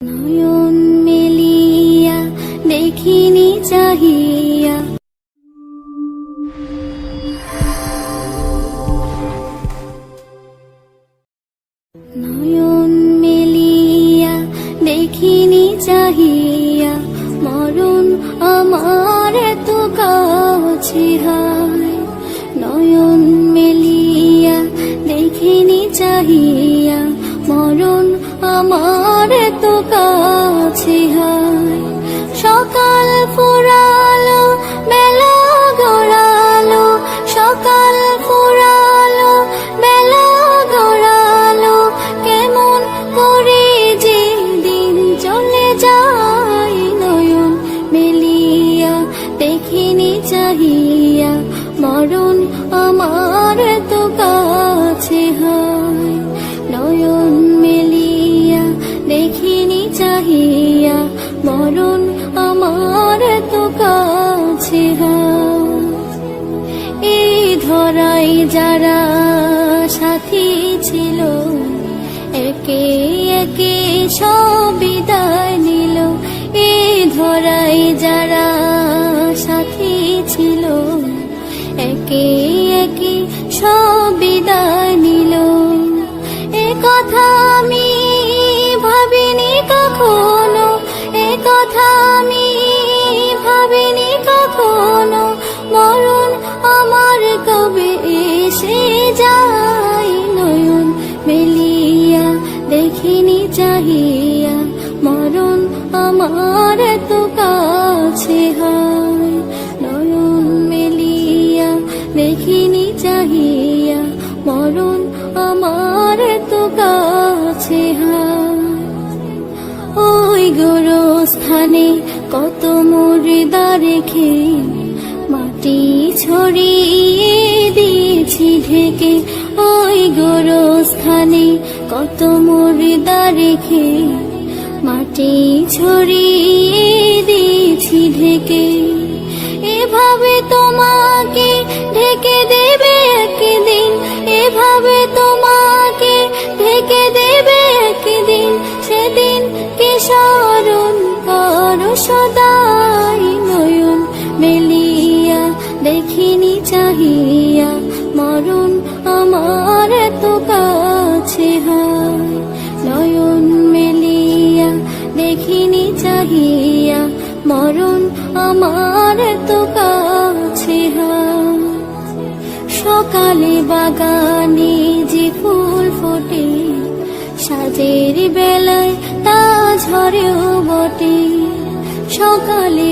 নয়ন মেলিয়া দেখিনি চাহিয়া, নয়ন মেলিয়া দেখিনি চাহিয়া, মরণ আমার এত কাছে হায়। নয়ন মেলিয়া দেখিনি চাহিয়া, মরণ আমার এত কাছে হায়। সকাল ফুরালো বেলা গড়ালো, সকাল ফুরালো বেলা গড়ালো, কেমন করে যে দিন চলে যায়। নয়ন মেলিয়া দেখিনি চাহিয়া, মরণ আমার এত কাছে হায়। নয়ন মেলিয়া দেখিনি চাহিয়া, মরণ আমার এত কাছে হায়। এই ধরাই যারা সাথী ছিল, একে একে সব বিদায় নিল। এই ধরাই যারা সাথী ছিল, একে একে সব বিদায় নিল। এ কথা আমি ভাবিনি কখনো, এ কথা আমি ভাবিনি কখনো, মরণ আমার কবে এসে যায়। নয়ন মেলিয়া দেখিনি চাহিয়া, মরণ আমার এত কাছে হায়। নয়ন মেলিয়া দেখিনি চাহিয়া, মরণ আমার এত কাছে হায়। ওই গোরস্থানে কত মুর্দা রেখে, মাটি ছড়িয়ে দিয়েছি ঢেকে। ওই গোরস্থানে কত মুর্দা রেখে, মাটি ছড়িয়ে দিয়েছি ঢেকে। এভাবে তোমাকে ঢেকে দেবে একদিন, এভাবে তোমাকে ঢেকে দেবে একদিন, সেদিন কে স্মরণ করো সদাই। নয়ন মেলিয়া দেখিনি চাহিয়া, মরণ আমার এত কাছে হায়। নয়ন মেলিয়া দেখিনি চাহিয়া, মরণ আমার এত কাছে হায়। সকালে বাগানে যে ফুল ফোটে, সাজের বেলায় তা ঝরেও বটে। সকালে